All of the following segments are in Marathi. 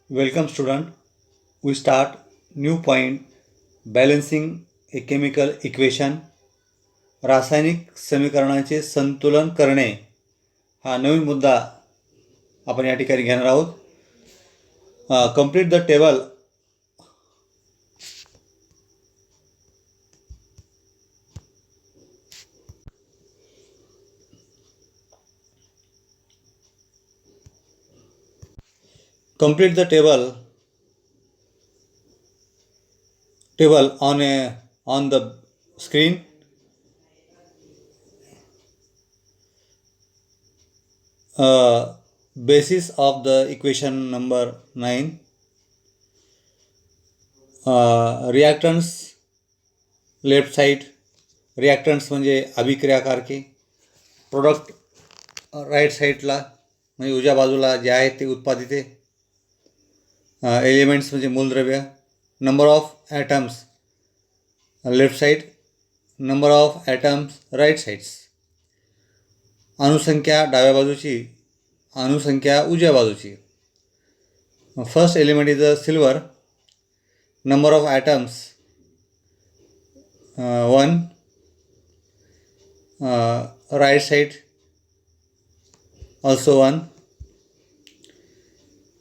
Welcome student. We start new point balancing a chemical equation. रासायनिक समीकरणाचे संतुलन करणे हा नवीन मुद्दा आपण या ठिकाणी घेणार आहोत. Complete the table. Complete the table on the screen. Basis of the equation number 9. Reactants left side. रिॲक्टंट्स म्हणजे अभिक्रियाकारके. प्रोडक्ट राईट साईडला म्हणजे उजव्या बाजूला जे आहे ते उत्पादिते. एलिमेंट्स म्हणजे मूलद्रव्य. Number of atoms left side, number of atoms right sides. अणुसंख्या डाव्या बाजूची, अणुसंख्या उजव्या बाजूची. First element is a silver. Number of atoms 1. Right side also 1.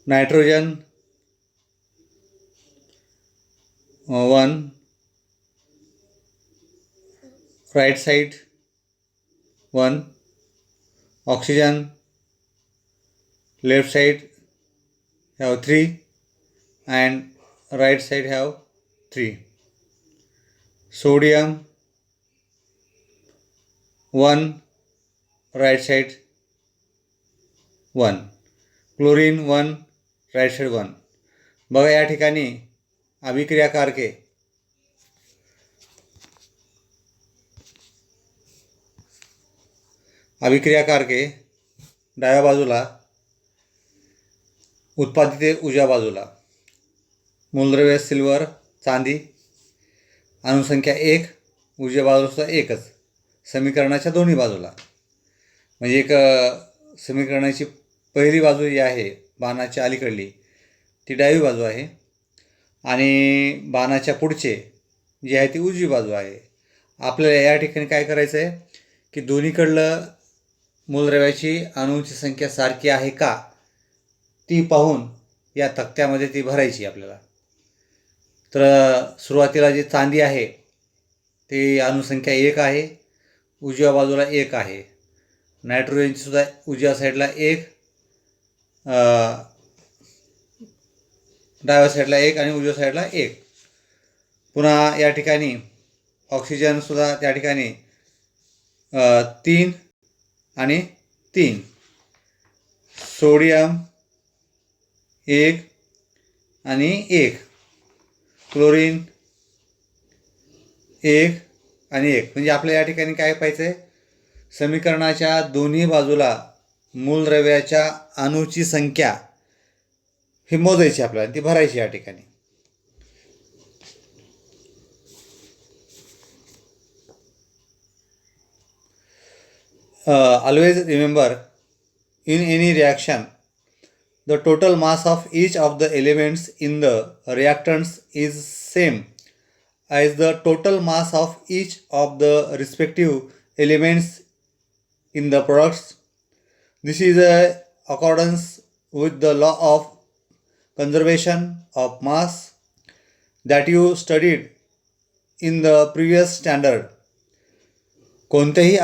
Nitrogen 1. Right side 1. Oxygen left side have 3 and right side have 3. Sodium 1, right side 1. Chlorine 1, right side 1. बघा या ठिकाणी अभिक्रियाकारके डाव्या बाजूला, उत्पादिते उजव्या बाजूला. मूलद्रव्य सिल्वर चांदी. अणुसंख्या 1, उजव्या बाजूला 1च. समीकरणाच्या दोन्ही बाजूला म्हणजे एक समीकरणाची पहिली बाजू जी आहे बाणाच्या अलीकडली ती डावी बाजू आहे आणि बाणाच्या पुढचे जी आहे ती उजवी बाजू आहे. आपल्याला या ठिकाणी काय करायचं आहे की दोन्हीकडलं मूलद्रव्याची अणूंची संख्या सारखी आहे का ती पाहून या तक्त्यामध्ये ती भरायची आपल्याला. तर सुरुवातीला जी चांदी आहे ती अणुसंख्या 1 आहे, उजव्या बाजूला 1 आहे. नायट्रोजनचीसुद्धा उजव्या साईडला 1, डाव्या साईडला 1 आणि उजव्या साईडला 1. पुन्हा या ठिकाणी ऑक्सिजनसुद्धा त्या ठिकाणी 3 आणि 3. सोडियम 1 आणि 1. क्लोरीन 1 आणि 1. म्हणजे आपल्याला या ठिकाणी काय पाहिजे आहे, समीकरणाच्या दोन्ही बाजूला मूलद्रव्याच्या अणूची संख्या ही मोजायची आपल्याला, ती भरायची या ठिकाणी. Always remember, in any reaction the total mass of each of the elements in the reactants is same as the total mass of each of the respective elements in the products. This is a accordance with the law of conservation of mass that you studied in the previous standard. कोणत्याही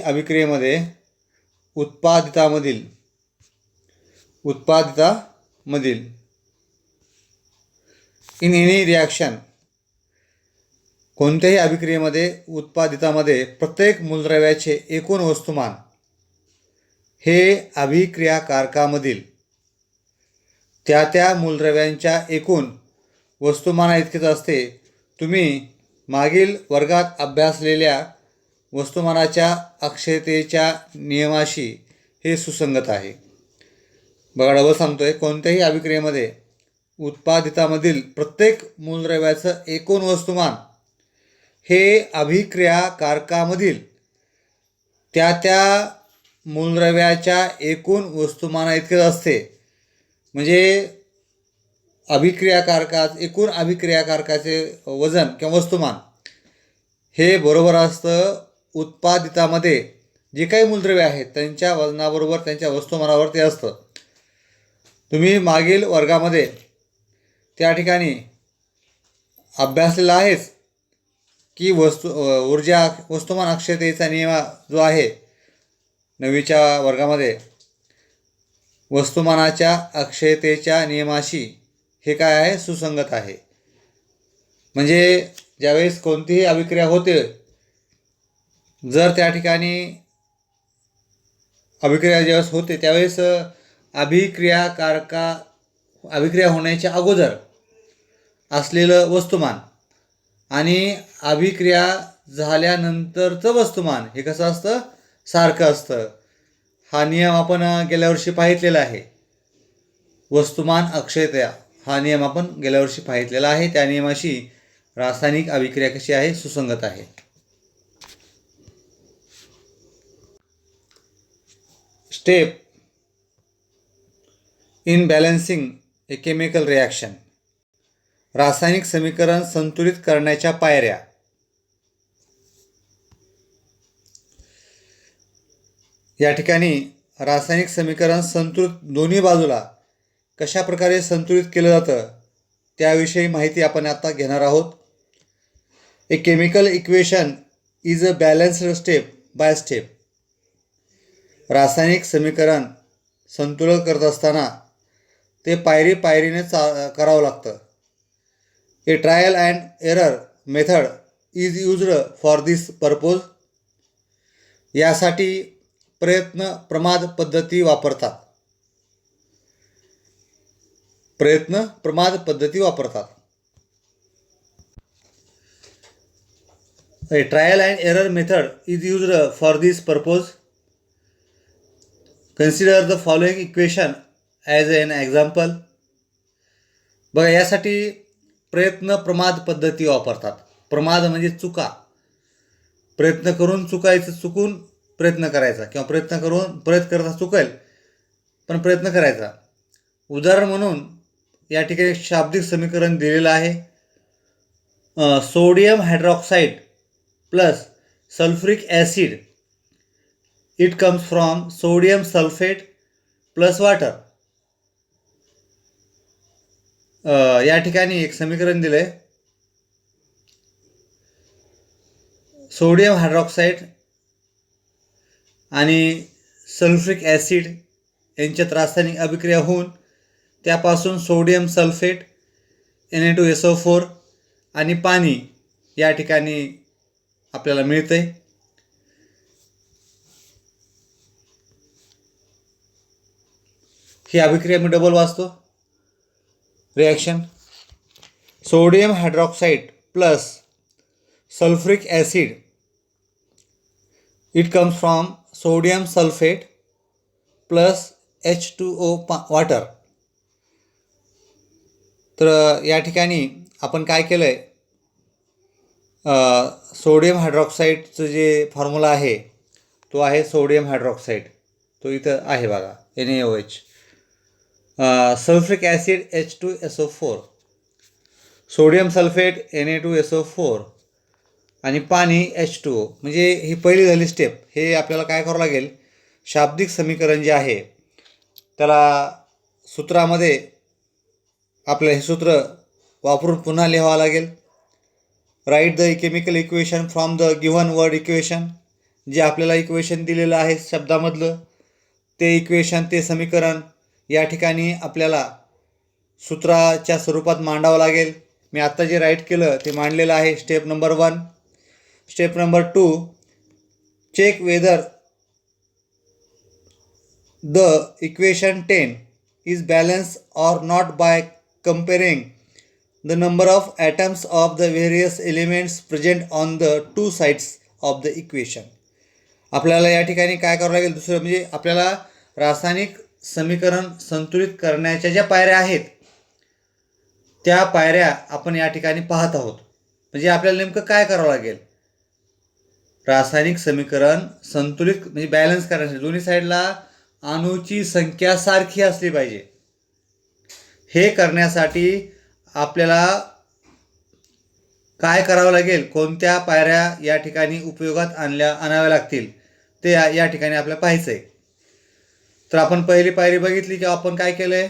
अभिक्रियेमध्ये उत्पादितामधील इन एनी रिॲक्शन, कोणत्याही अभिक्रियेमध्ये उत्पादितामध्ये प्रत्येक मूलद्रव्याचे एकूण वस्तुमान हे अभिक्रियाकारकामधील त्या मूलद्रव्यांच्या एकूण वस्तुमाना इतकेच असते. तुम्ही मागील वर्गात अभ्यासलेल्या वस्तुमानाच्या अक्षयतेच्या नियमाशी हे सुसंगत आहे. बघा, डबल सांगतोय, कोणत्याही अभिक्रियेमध्ये उत्पादितामधील प्रत्येक मूलद्रव्याचं एकूण वस्तुमान हे अभिक्रियाकारकामधील त्या मूलद्रव्याच्या एकूण वस्तुमाना इतकेच असते. म्हणजे एकूण अभिक्रियाकारकाचे वजन किंवा वस्तुमान हे बरोबर असतं उत्पादितामध्ये जे काही मूलद्रव्ये आहेत त्यांच्या वजनाबरोबर त्यांच्या वस्तुमानावर ते असतं. तुम्ही मागील वर्गामध्ये त्या ठिकाणी अभ्यासलेला आहेच की वस्तुमान अक्षयतेचा नियम जो आहे 9वीच्या वर्गामध्ये वस्तुमानाच्या अक्षयतेच्या नियमाशी हे काय आहे, सुसंगत आहे. म्हणजे ज्यावेळेस कोणतीही अभिक्रिया होते, जर त्या ठिकाणी अभिक्रिया ज्यावेळेस होते त्यावेळेस अभिक्रिया होण्याच्या अगोदर असलेलं वस्तुमान आणि अभिक्रिया झाल्यानंतरचं वस्तुमान हे कसं असतं, सारखं असतं. हा नियम आपण गेल्या वर्षी पाहितलेला आहे. वस्तुमान अक्षयता हा नियम आपण गेल्या वर्षी पाहितलेला आहे. त्या नियमाशी रासायनिक अभिक्रिया कशी आहे, सुसंगत आहे. Step in balancing a chemical reaction. रासायनिक समीकरण संतुलित करण्याच्या पायऱ्या. या ठिकाणी रासायनिक समीकरण दोन्ही बाजूला कशा प्रकारे संतुलित केलं जातं त्याविषयी माहिती आपण आता घेणार आहोत. A chemical equation is a balanced step by step. रासायनिक समीकरण संतुलन करत असताना ते पायरीने करावं लागतं. ए trial and error method is used for this purpose. यासाठी प्रयत्न प्रमाद पद्धती वापरतात. A trial and error method is used for this purpose. Consider the following equation as an example. बघा, यासाठी प्रयत्न प्रमाद पद्धती वापरतात. प्रमाद म्हणजे चुका. प्रयत्न करून चुकून प्रयत्न करायचा किंवा प्रयत्न करता चुकेल पण प्रयत्न करायचा. उदाहरण म्हणून या ठिकाणी शाब्दिक समीकरण दिलेलं आहे. Sodium hydroxide plus sulphuric acid it comes from sodium sulphate plus water. या ठिकाणी एक समीकरण दिलं आहे. सोडियम हायड्रॉक्साईड आणि सल्फ्युरिक ॲसिड यांच्यात रासायनिक अभिक्रिया होऊन त्यापासून सोडियम सल्फेट Na2SO4 आणि पाणी या ठिकाणी आपल्याला मिळते. ही अभिक्रिया मी डबल वाचतो. Reaction sodium hydroxide plus sulphuric acid it comes from sodium sulphate plus H2O water. तर या ठिकाणी आपण काय केलं आहे, सोडियम हायड्रॉक्साईडचं जे फॉर्म्युला आहे तो आहे सोडियम हायड्रॉक्साईड, तो इथं आहे बघा, NaOH. Sulphuric acid H2SO4, sodium sulphate Na2SO4 आणि पाणी H2O. म्हणजे ही पहिली झाली स्टेप. हे आपल्याला काय करावं लागेल, शाब्दिक समीकरण जे आहे त्याला सूत्रामध्ये आपलं हे सूत्र वापरून पुन्हा लिहावं लागेल. Write the chemical equation from the given word equation. जे आपल्याला इक्वेशन दिलेलं आहे शब्दामधलं ते इक्वेशन, ते समीकरण या ठिकाणी आपल्याला सूत्राच्या स्वरूपात मांडावं लागेल. मी आत्ता जे राईट केलं ते मांडलेलं आहे. Step number 1. Step number 2, check whether the equation 10 is balanced or not by comparing the number of atoms of the various elements present on the two sides of the equation. आपल्याला या ठिकाणी काय करावं लागेल, दुसरं म्हणजे आपल्याला रासायनिक समीकरण संतुलित करण्याच्या ज्या पायऱ्या आहेत त्या पायऱ्या आपण या ठिकाणी पाहत आहोत. म्हणजे आपल्याला नेमकं काय करावं लागेल, रासायनिक समीकरण संतुलित म्हणजे बॅलन्स करण्यासाठी दोन्ही साईडला अणूची संख्या सारखी असली पाहिजे. हे करण्यासाठी आपल्याला काय करावं लागेल, कोणत्या पायऱ्या या ठिकाणी उपयोगात आणाव्या लागतील ते या ठिकाणी आपल्याला पाहायचं आहे. तर आपण पहिली पायरी बघितली की आपण काय केलं आहे,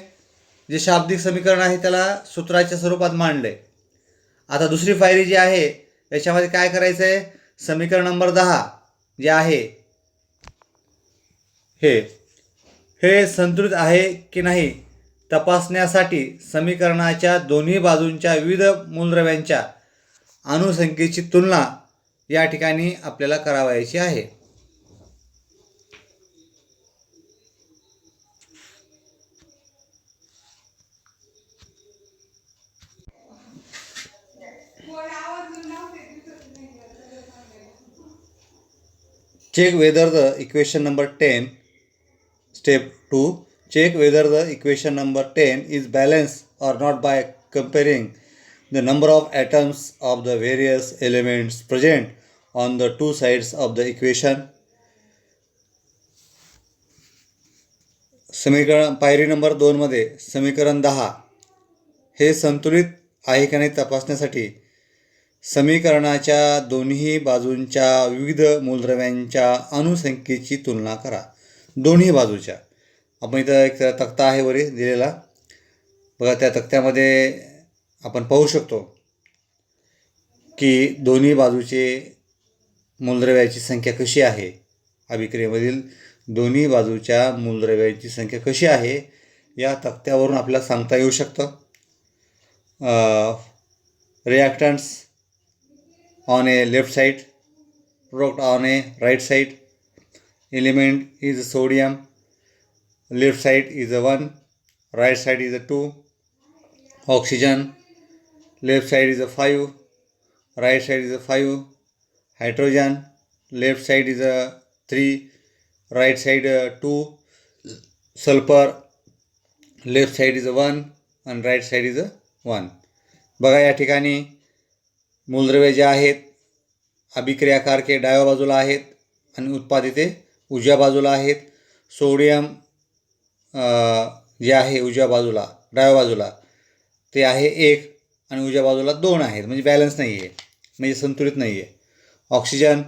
जे शाब्दिक समीकरण आहे त्याला सूत्राच्या स्वरूपात मांडलं आहे. आता दुसरी पायरी जी आहे याच्यामध्ये काय करायचं आहे, समीकरण नंबर 10 जे आहे हे संतुलित आहे की नाही तपासण्यासाठी समीकरणाच्या दोन्ही बाजूंच्या विविध मूलद्रव्यांच्या अणुसंख्येची तुलना या ठिकाणी आपल्याला करावयाची आहे. Check whether the equation number 10, step 2, check whether the equation number 10 is balanced or not by comparing the number of atoms of the various elements present on the two sides of the equation. समीकरण पायरी नंबर 2 मध्ये समीकरण 10 हे संतुलित आहे का नाही तपासण्यासाठी समीकरणाच्या दोन्ही बाजूंच्या विविध मूलद्रव्यांच्या अणुसंख्येची तुलना करा. दोन्ही बाजूच्या. आपण इथं एक तक्ता आहे वरी दिलेला बघा, त्या तक्त्यामध्ये आपण पाहू शकतो की दोन्ही बाजूचे मूलद्रव्याची संख्या कशी आहे. अभिक्रियेमधील दोन्ही बाजूच्या मूलद्रव्याची संख्या कशी आहे या तक्त्यावरून आपल्याला सांगता येऊ शकतं. रिॲक्टंट्स on a left side, product on a right side. Element is sodium, left side is a 1, right side is a 2. Oxygen, left side is a 5, right side is a 5. Hydrogen, left side is a 3, right side 2. Sulfur, left side is a 1 and right side is a 1. बघा या ठिकाणी मूलद्रव्ये जे आहेत अभिक्रियाकारके डाव्या बाजूला आहेत आणि उत्पादिते उजव्या बाजूला आहेत. सोडियम जे आहे उजव्या बाजूला डाव्या बाजूला ते आहे 1 आणि उजव्या बाजूला 2 आहेत, म्हणजे बॅलन्स नाही आहे, म्हणजे संतुलित नाही आहे. ऑक्सिजन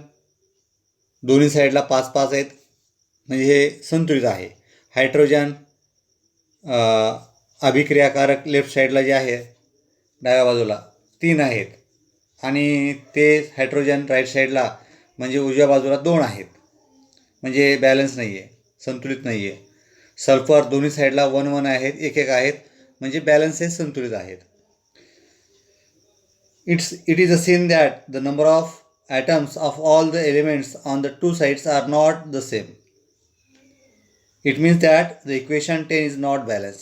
दोन्ही साईडला 5-5 आहेत, म्हणजे हे संतुलित आहे. हायड्रोजन अभिक्रियाकारक लेफ्ट साईडला जे आहे डाव्या बाजूला 3 आहेत आणि ते हायड्रोजन राईट साईडला म्हणजे उजव्या बाजूला 2 आहेत, म्हणजे बॅलन्स नाही आहे, संतुलित नाही आहे. सल्फर दोन्ही साईडला 1-1 आहेत, 1-1 आहेत, म्हणजे बॅलन्स हे संतुलित आहेत. It is a seen that the number of atoms of all the elements on the two sides are not the same. It means that the equation 10 is not balance.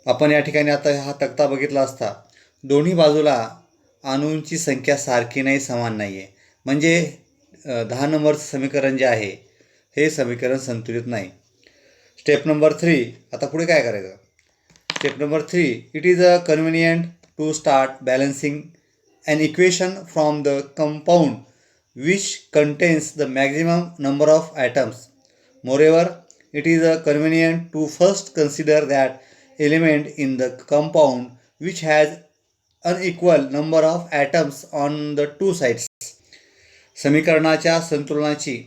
आपण या ठिकाणी आता हा तक्ता बघितला असता दोन्ही बाजूला अणूंची संख्या सारखी नाही, समान नाही आहे, म्हणजे 10 नंबरचं समीकरण जे आहे हे समीकरण संतुलित नाही. स्टेप नंबर 3, आता पुढे काय करायचं. Step number 3, it is a convenient to start balancing an equation from the compound which contains the maximum number of atoms. Moreover, it is convenient to first consider that element in the compound which has unequal number of atoms on the two sides. समीकरणाच्या संतुलनाची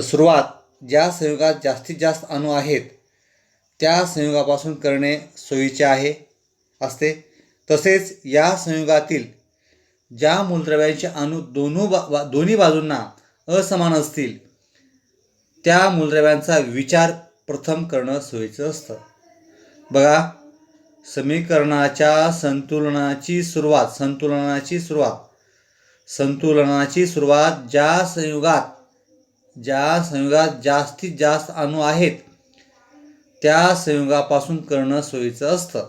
सुरुवात ज्या संयुगात जास्तीत जास्त अणू आहेत त्या संयुगापासून करणे सोयीचे असते. तसेच या संयुगातील ज्या मूलद्रव्यांचे अणू दोन्ही बाजूंना असमान असतील त्या मूलद्रव्यांचा विचार प्रथम करणं सोयीचं असतं. बघा, समीकरणाच्या संतुलनाची सुरुवात ज्या संयुगात जास्तीत जास्त अणू आहेत त्या संयुगापासून करणं सोयीचं असतं.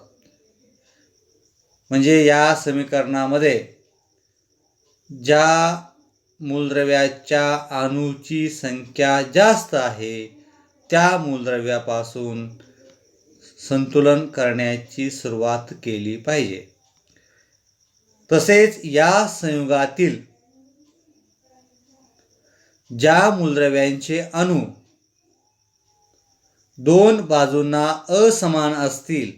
म्हणजे या समीकरणामध्ये ज्या मूलद्रव्याच्या अणूची संख्या जास्त आहे त्या मूलद्रव्यापासून संतुलन करण्याची सुरुवात केली पाहिजे. तसेच या संयुगातील ज्या मूलद्रव्यांचे अणू दोन बाजूंना असमान असतील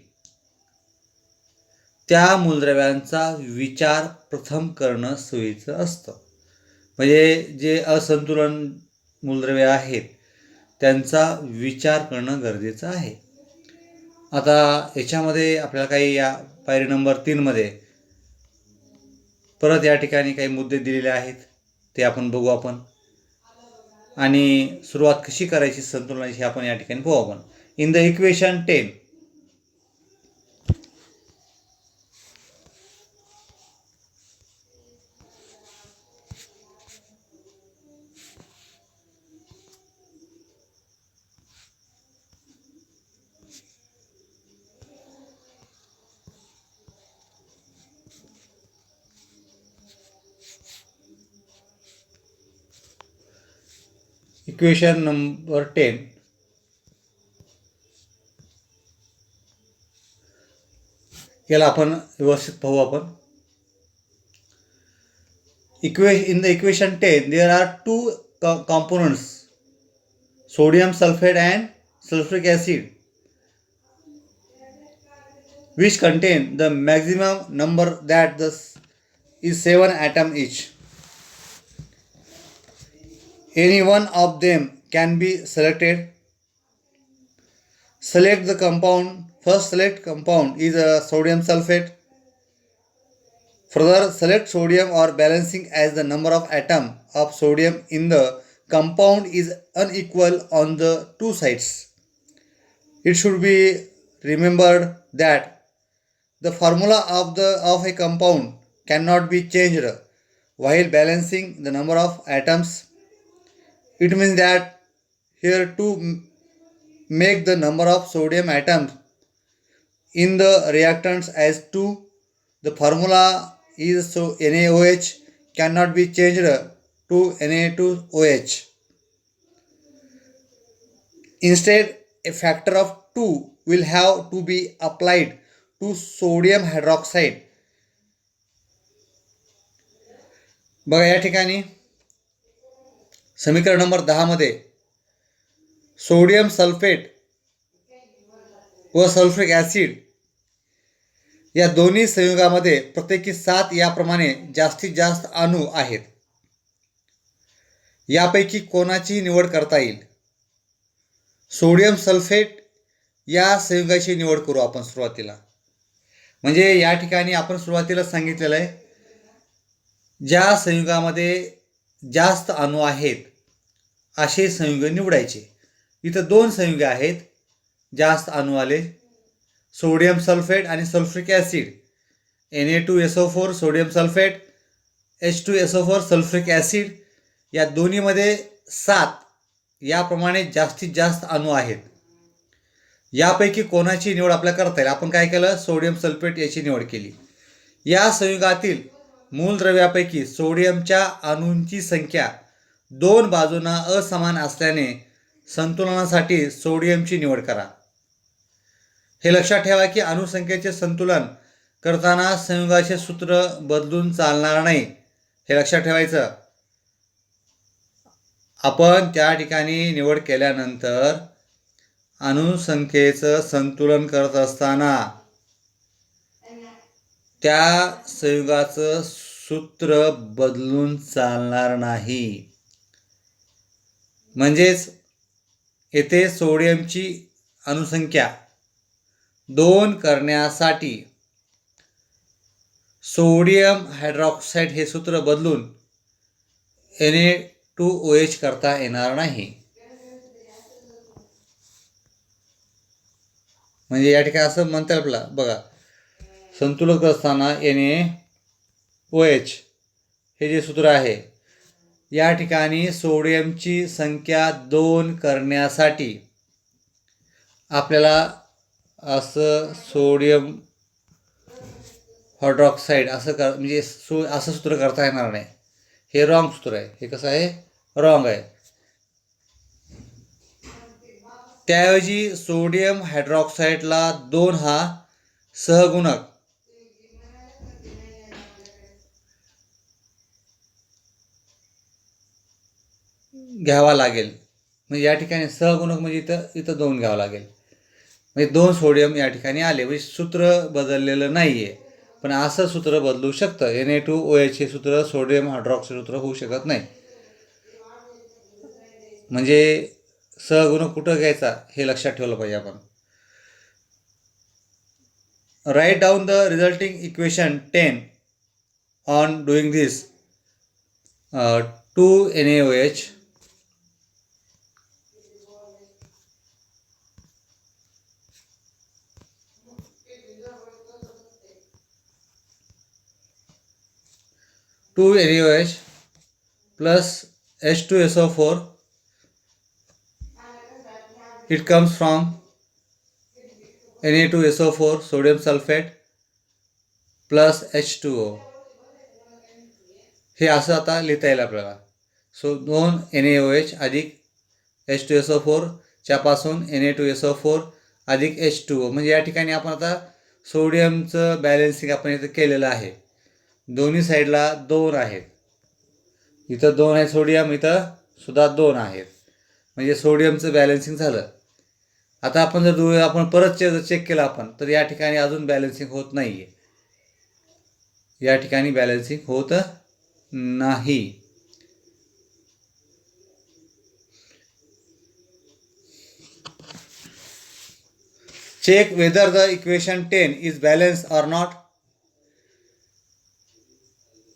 त्या मूलद्रव्यांचा विचार प्रथम करणं सोयीचं असतं. म्हणजे जे असंतुलन मूलद्रव्ये आहेत त्यांचा विचार करणं गरजेचं आहे. आता याच्यामध्ये आपल्याला काही या पायरी नंबर 3 मध्ये परत या ठिकाणी काही मुद्दे दिलेले आहेत, ते आपण बघू आपण. आणि सुरुवात कशी करायची संतुलनाची आपण या ठिकाणी पाहू आपण. In the equation 10, equation number 10, याला आपण व्यवस्थित पाहू आपण. In the equation 10 there are two components, sodium sulfate and sulfuric acid, which contain the maximum number that is 7 atoms each. Any one of them can be selected. Select the compound. First select compound is a sodium sulfate. Further select sodium or balancing as the number of atoms of sodium in the compound is unequal on the two sides. It should be remembered that the formula of a compound cannot be changed while balancing the number of atoms. It means that here to make the number of sodium atoms in the reactants as 2, the formula is so NaOH cannot be changed to Na2OH. Instead, a factor of 2 will have to be applied to sodium hydroxide. बघा या ठिकाणी समीकरण नंबर 10 मध्ये सोडियम सल्फेट व सल्फ्युरिक ॲसिड या दोन्ही संयुगामध्ये प्रत्येकी 7 याप्रमाणे जास्तीत जास्त अणू आहेत. यापैकी कोणाची निवड करता येईल? सोडियम सल्फेट या संयुगाची निवड करू आपण सुरुवातीला. म्हणजे या ठिकाणी आपण सुरुवातीला सांगितलेलं आहे ज्या संयुगामध्ये जास्त अणू आहेत असे संयुग निवडायचे. इथं 2 संयुगे आहेत जास्त अणू आले, सोडियम सल्फेट आणि sulphuric acid. Na2SO4 sodium sulphate, H2SO4 sulphuric acid. या दोन्हीमध्ये 7 याप्रमाणे जास्तीत जास्त अणू आहेत. यापैकी कोणाची निवड आपल्याला करता येईल? आपण काय केलं? सोडियम सल्फेट याची निवड केली. या संयुगातील मूलद्रव्यापैकी सोडियमच्या अणूंची संख्या 2 बाजूंना असमान असल्याने संतुलनासाठी सोडियमची निवड करा. हे लक्षात ठेवा की अणुसंख्येचे संतुलन करताना संयुगाचे सूत्र बदलून चालणार नाही. हे लक्षात ठेवायचं. आपण त्या ठिकाणी निवड केल्यानंतर अणुसंख्येचं संतुलन करत असताना त्या संयुगाचं सूत्र बदलून चालणार नाही. म्हणजेच येथे सोडियमची अणुसंख्या 2 करण्यासाठी सोडियम हायड्रॉक्साईड हे सूत्र बदलून Na2OH करता येणार नाही. म्हणजे या ठिकाणी असं म्हणता येईल आपल्याला. बघा, संतुलन करत असताना NaOH हे जे सूत्र आहे या ठिकाणी सोडियमची संख्या 2 करण्यासाठी आपल्याला असं सोडियम हायड्रॉक्साईड असं म्हणजे असं सूत्र करता येणार नाही. हे रॉंग सूत्र आहे. हे कसं आहे? रॉंग आहे. त्याऐवजी सोडियम हायड्रॉक्साईडला 2 हा सहगुणक घ्यावा लागेल. म्हणजे या ठिकाणी सहगुणक म्हणजे इथं 2 घ्यावं लागेल. म्हणजे 2 सोडियम या ठिकाणी आले. म्हणजे सूत्र बदललेलं नाही आहे. पण असं सूत्र बदलू शकतं. Na2OH हे सूत्र सोडियम हायड्रॉक्साईड सूत्र होऊ शकत नाही. म्हणजे सहगुणक कुठं घ्यायचा हे लक्षात ठेवलं पाहिजे आपण. Write down the resulting equation 10 on doing this. 2NaOH plus H2SO4, it comes from Na2SO4 sodium sulfate plus H2O. हे असं आता लिहिता येईल आपल्याला. सो 2 NaOH अधिक H2SO4 च्यापासून Na2SO4 अधिक H2O. म्हणजे या ठिकाणी आपण आता सोडियमचं बॅलन्सिंग आपण इथं केलेलं आहे. दोन्ही साईडला 2 आहेत. इथं 2 आहे सोडियम, इथं सुद्धा 2 आहेत. म्हणजे सोडियमचं बॅलन्सिंग झालं. आता आपण जर आपण परत चेक केलं आपण तर या ठिकाणी अजून बॅलन्सिंग होत नाही आहे. या ठिकाणी बॅलन्सिंग होत नाही. Check whether the equation 10 is balance or not.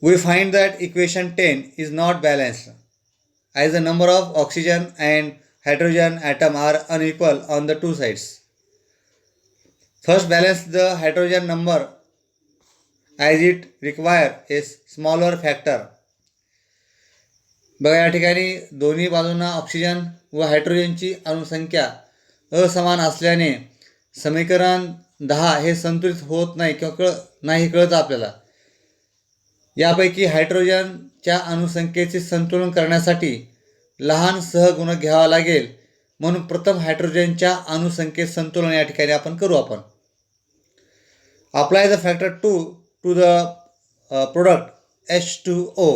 We find that equation 10 is not balanced as the number of oxygen and hydrogen atom are unequal on the two sides. First, balance the hydrogen number as it require a smaller factor. बघा या ठिकाणी दोन्ही बाजूंना ऑक्सिजन व हायड्रोजनची अणुसंख्या असमान असल्याने समीकरण 10 हे संतुलित होत नाही किंवा नाही कळतं आपल्याला. यापैकी हायड्रोजनच्या अणुसंख्येचे संतुलन करण्यासाठी लहान सहगुणक घ्यावा लागेल. म्हणून प्रथम हायड्रोजनच्या अणुसंख्येत संतुलन या ठिकाणी आपण करू. आपण apply the factor 2 to the product H2O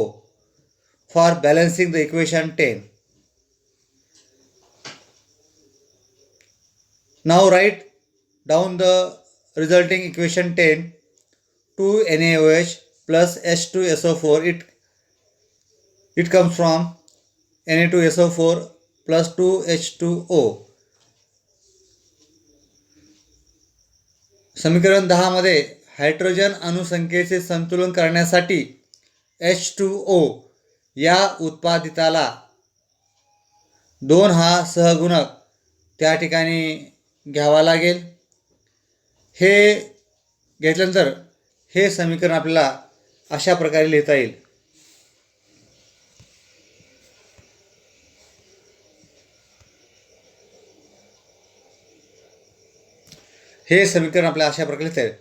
for balancing the equation 10. Now write down the resulting equation 10. 2NaOH plus H2SO4, it comes from Na2SO4 plus 2H2O. समीकरण 10 मध्ये हायड्रोजन अणुसंख्येचे संतुलन करण्यासाठी H2O या उत्पादिताला 2 हा सहगुणक त्या ठिकाणी घ्यावा लागेल. हे घेतल्यानंतर हे समीकरण आपल्याला अशा प्रकारे लिहिता येईल. हे समीकरण आपल्याला अशा प्रकारे लिहिता येईल.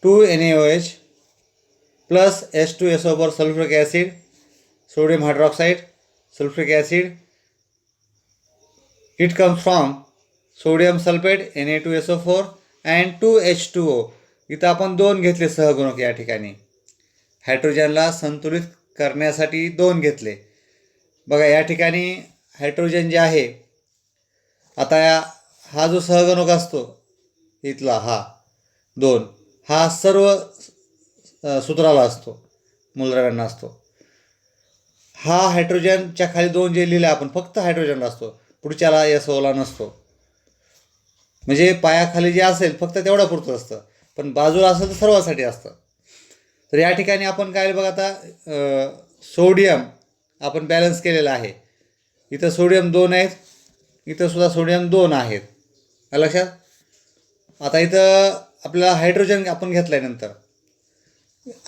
2NaOH plus H2SO4 sulphuric acid, sodium hydroxide, sulphuric acid, it comes from sodium sulphate Na2SO4 and 2H2O. इथं आपण 2 घेतले सहगुणक. या ठिकाणी हायड्रोजनला संतुलित करण्यासाठी 2 घेतले. बघा या ठिकाणी हायड्रोजन जे आहे, आता हा जो सहगुणक असतो इथला हा 2, हा सर्व सूत्राला असतो, मूलद्रव्यांना असतो. हा हायड्रोजनच्या खाली 2 जे लिहिले आपण फक्त हायड्रोजनला असतो, पुढच्याला SOला नसतो. म्हणजे पायाखाली जे असेल फक्त तेवढा पुरतं असतं, पण बाजूला असेल तर सर्वासाठी असतं. तर या ठिकाणी आपण काय बघा आता सोडियम आपण बॅलन्स केलेला आहे. इथं सोडियम 2 आहेत, इथं सुद्धा सोडियम 2 आहेत. लक्षात. आता इथं आपल्याला हायड्रोजन आपण घेतल्यानंतर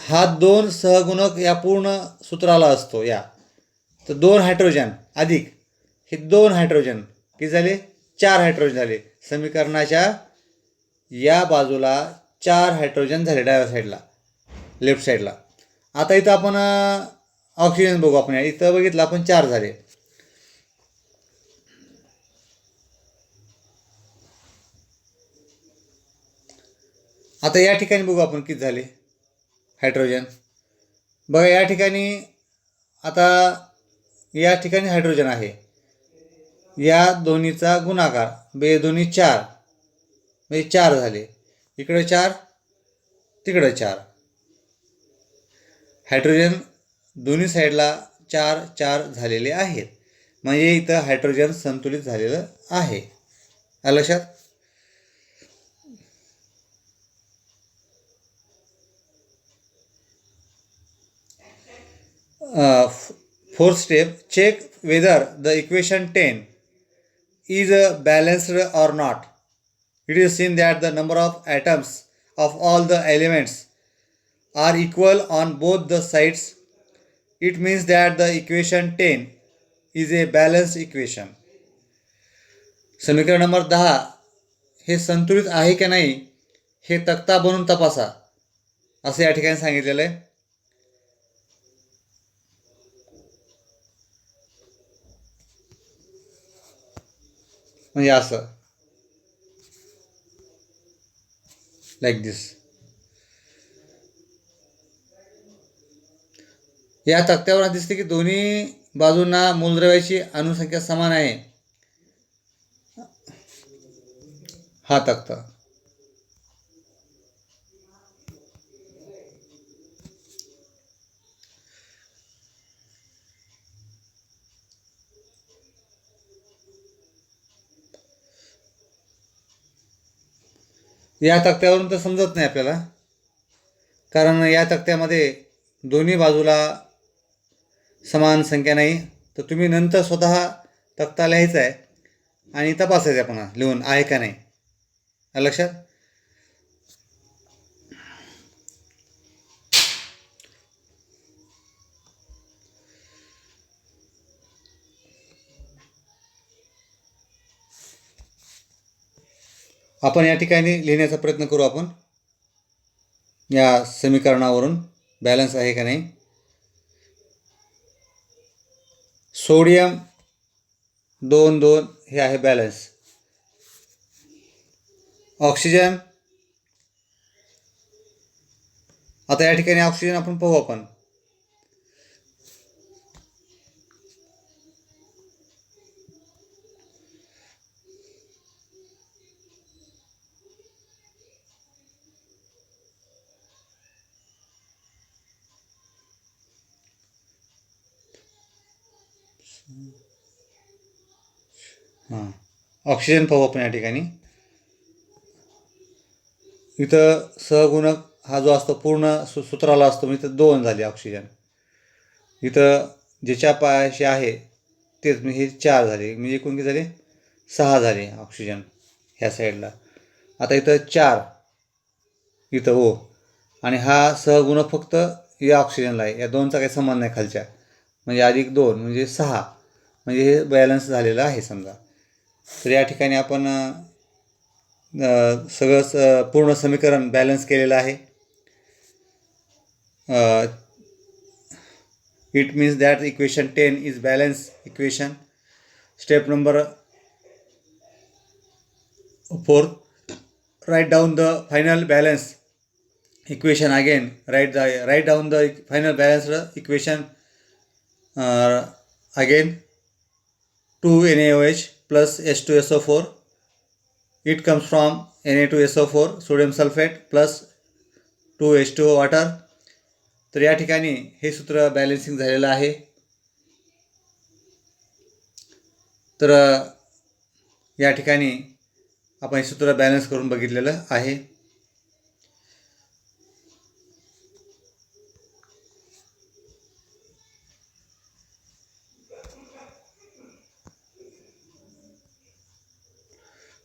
हा 2 सहगुणक या पूर्ण सूत्राला असतो. या तर 2 हायड्रोजन अधिक हे 2 हायड्रोजन किती झाले? 4 हायड्रोजन झाले. समीकरणाच्या या बाजूला 4 हायड्रोजन झाले डाव्या साईडला, लेफ्ट साईडला. आता इथं आपण ऑक्सिजन बघू. आपण इथं बघितलं आपण 4 झाले. आता या ठिकाणी बघू आपण किती झाले हायड्रोजन. बघा या ठिकाणी आता या ठिकाणी हायड्रोजन आहे, या दोन्हीचा गुणाकार दोन्ही 4 म्हणजे 4 झाले, इकडे 4 तिकडे 4, हायड्रोजन दोन्ही साईडला 4 4 झालेले आहेत, म्हणजे इथं हायड्रोजन संतुलित झालेलं आहे. लक्षात. Fourth step, check whether the equation 10 is balanced or not. It is seen that the number of atoms of all the elements are equal on both the sides. It means that the equation 10 is a balanced equation. समीकरण नंबर 10 हे संतुलित आहे की नाही हे तक्ता बनवून तपासा, असं या ठिकाणी सांगितलेलं आहे. म्हणजे असं लाईक दिस. या तक्त्यावर दिसते की दोन्ही बाजूंना मूलद्रव्याची अणुसंख्या समान आहे. हा तक्ता या तक्त्यावरून तर समजत नाही आपल्याला, कारण या तक्त्यामध्ये दोन्ही बाजूला समान संख्या नाही. तर तुम्ही नंतर स्वतः तक्ता लिहायचा आहे आणि तपासायचं पुन्हा लिहून आहे का नाही. लक्षात. आपण या ठिकाणी लिहिण्याचा प्रयत्न करू. आपण या समीकरणावरून बॅलन्स आहे का नाही. सोडियम 2 2 हे आहे बॅलन्स. ऑक्सिजन, आता या ठिकाणी ऑक्सिजन आपण पाहू. आपण ऑक्सिजन पाहू आपण या ठिकाणी. इथं सहगुणक हा जो असतो पूर्ण सूत्राला असतो, म्हणजे इथं 2 झाले ऑक्सिजन. इथं ज्याच्या पायाशी आहे तेच म्हणजे हे 4 झाले, म्हणजे एकूण किती झाले 6 झाले ऑक्सिजन ह्या साईडला. आता इथं 4 इथं ओ, आणि हा सहगुणक फक्त या ऑक्सिजनला आहे, या 2चा काही संबंध नाही खालच्या, म्हणजे अधिक 2 म्हणजे 6, म्हणजे हे बॅलन्स झालेलं आहे समजा. तर या ठिकाणी आपण सगळं पूर्ण समीकरण बॅलन्स केलेलं आहे. It means that equation 10 is balance equation. Step number 4, write down the final balance equation again. Write down the final balanced equation again. 2NaOH plus H2SO4. It comes from Na2SO4 sodium sulfate plus 2H2O water. तर या ठिकाणी हे सूत्र बॅलन्सिंग झालेलं आहे. तर या ठिकाणी आपण हे सूत्र बॅलन्स करून बघितलेलं आहे.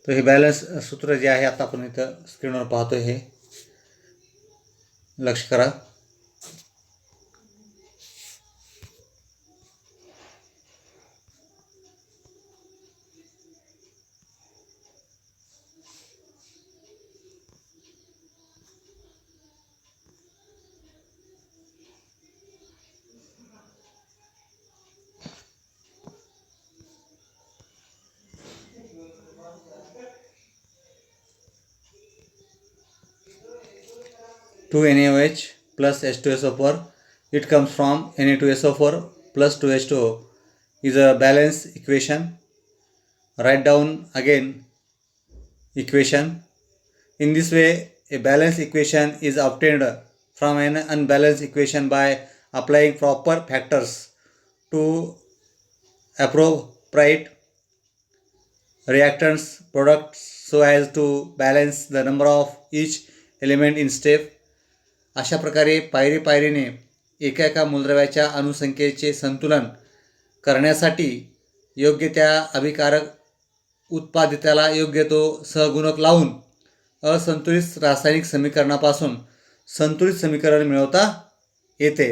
तर हे बॅलन्स सूत्र जे आहे आता आपण इथं स्क्रीनवर पाहतोय, हे लक्ष करा. NaOH plus H2SO4. It comes from Na2SO4 plus 2H2O is a balance equation. Write down again equation. In this way, a balanced equation is obtained from an unbalanced equation by applying proper factors to appropriate reactants products so as to balance the number of each element in step. अशा प्रकारे पायरी पायरीने एका एका मूलद्रव्याच्या अणुसंख्येचे संतुलन करण्यासाठी योग्य त्या अभिकारक उत्पादिताला योग्य तो सहगुणक लावून असंतुलित रासायनिक समीकरणापासून संतुलित समीकरण मिळवता येते.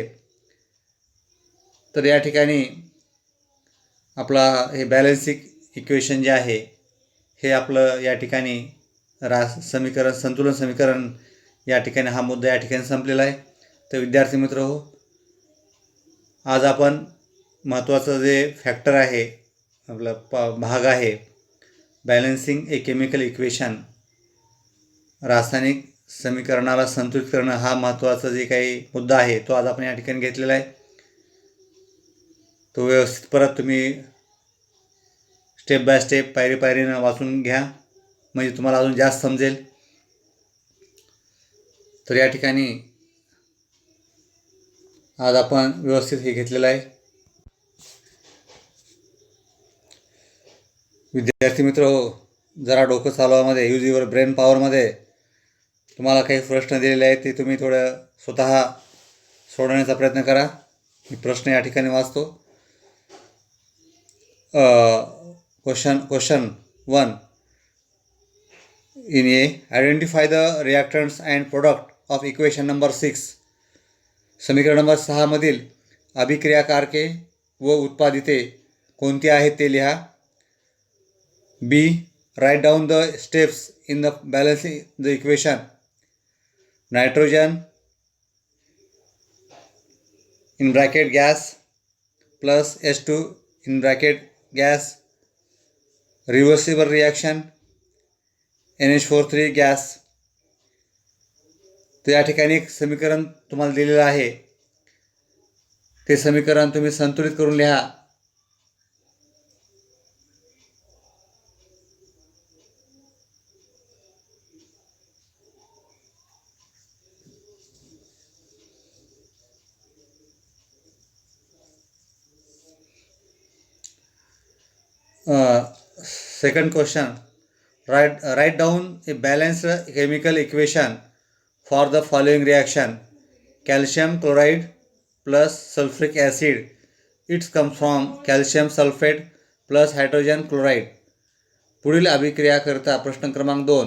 तर या ठिकाणी आपला हे बॅलन्सिंग इक्वेशन जे आहे हे आपलं या ठिकाणी समीकरण संतुलन समीकरण या ठिकाणी हा मुद्दा या ठिकाणी संपलेला आहे. तर विद्यार्थी मित्र हो, आज आपण महत्त्वाचं जे फॅक्टर आहे आपला भाग आहे बॅलन्सिंग ए केमिकल इक्वेशन, रासायनिक समीकरणाला संतुलित करणं हा महत्त्वाचा जे काही मुद्दा आहे तो आज आपण या ठिकाणी घेतलेला आहे. तो व्यवस्थित परत तुम्ही स्टेप बाय स्टेप पायरी पायरीनं वाचून घ्या म्हणजे तुम्हाला अजून जास्त समजेल. तर या ठिकाणी आज आपण व्यवस्थित हे घेतलेलं आहे. विद्यार्थी मित्र हो, जरा डोकं चालवामध्ये यूज युअर ब्रेन पॉवरमध्ये तुम्हाला काही प्रश्न दिलेले आहेत ते तुम्ही थोडं स्वतः सोडवण्याचा प्रयत्न करा. मी प्रश्न या ठिकाणी वाचतो. Question 1 in A, identify the reactants and product of equation number 6. समीकरण नंबर 6 मधील अभिक्रियाकारके व उत्पादिते कोणती आहेत ते लिहा. B, write down the steps in the balancing the equation. Nitrogen in bracket gas plus H2 in bracket gas, reversible reaction NH43 gas. तर या ठिकाणी एक समीकरण तुम्हाला दिलेलं आहे, ते समीकरण तुम्ही संतुलित करून लिहा. Second question, write down a balanced chemical equation for the following reaction. Calcium chloride plus sulfuric acid, it comes from calcium sulfate plus hydrogen chloride. पुढील अभिक्रिया करता प्रश्न क्रमांक 2,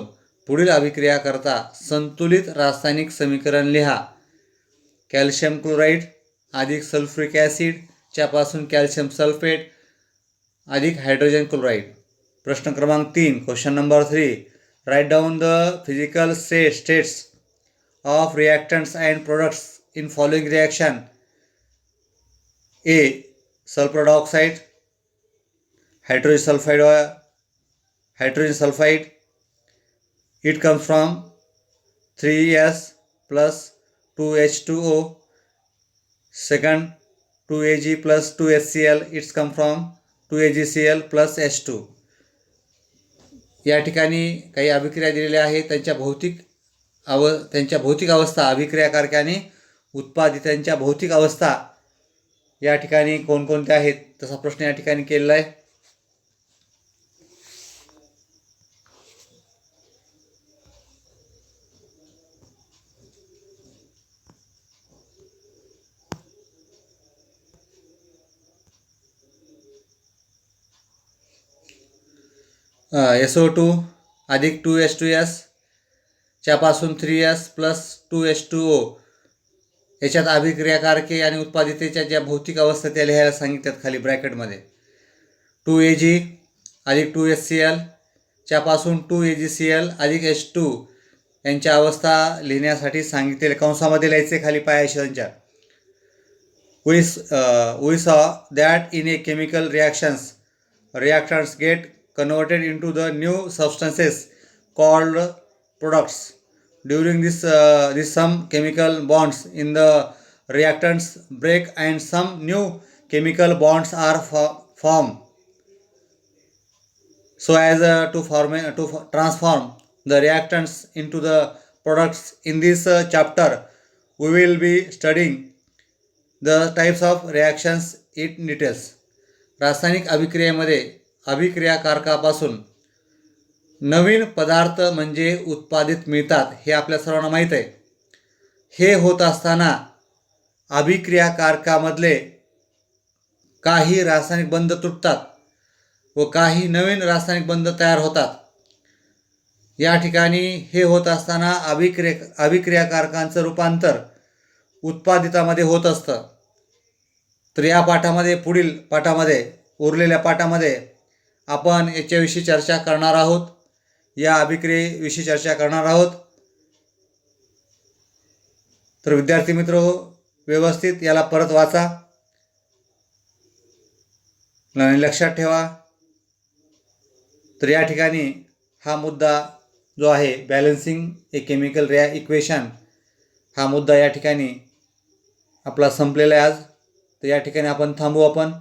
पुढील अभिक्रिया करता संतुलित रासायनिक समीकरण लिहा. कॅल्शियम क्लोराईड अधिक सल्फ्युरिक ॲसिड च्यापासून कॅल्शियम सल्फेट अधिक हायड्रोजन क्लोराईड. प्रश्न क्रमांक 3, question number 3, write down the physical states of reactants and products in following reaction. A, sulphur dioxide, hydrogen sulphide, it comes from 3s plus 2H2O. Second, 2Ag plus 2HCl, it's come from 2AgCl plus H2. या ठिकाणी काही अभिक्रिया दिलेल्या आहेत, त्यांच्या भौतिक अवस्था, अभिक्रियाकारकाने उत्पादितांच्या भौतिक अवस्था या ठिकाणी कोणकोणत्या आहेत तसा प्रश्न या ठिकाणी केलेला आहे. SO2 अधिक 2H2S च्यापासून 3S प्लस 2H2O याच्यात अभिक्रियाकारके आणि उत्पादितेच्या ज्या भौतिक अवस्था त्या लिहायला सांगितल्यात खाली ब्रॅकेटमध्ये. 2Ag अधिक 2HCl च्यापासून 2AgCl अधिक H2 यांच्या अवस्था लिहिण्यासाठी सांगितलेले कंसामध्ये लिहायचे खाली पायाशी त्यांच्या. We saw that in a chemical reactants get converted into the new substances called products. During this some chemical bonds in the reactants break and some new chemical bonds are formed so as to transform the reactants into the products. In this chapter we will be studying the types of reactions in details. रासायनिक अभिक्रियेमध्ये अभिक्रियाकारकापासून नवीन पदार्थ म्हणजे उत्पादित मिळतात हे आपल्या सर्वांना माहीत आहे. हे होत असताना अभिक्रियाकारकामधले काही रासायनिक बंध तुटतात व काही नवीन रासायनिक बंध तयार होतात. या ठिकाणी हे होत असताना अभिक्रियाकारकांचं रूपांतर उत्पादितामध्ये होत असतं. तर या पाठामध्ये पुढील पाठामध्ये उरलेल्या पाठामध्ये आपण याच्याविषयी चर्चा करणार आहोत. या अभिक्रियेविषयी चर्चा करणार आहोत. तर विद्यार्थी मित्र व्यवस्थित याला परत वाचा आणि लक्षात ठेवा. तर या ठिकाणी हा मुद्दा जो आहे बॅलन्सिंग ए केमिकल इक्वेशन हा मुद्दा या ठिकाणी आपला संपलेला आहे आज. तर या ठिकाणी आपण थांबू. आपण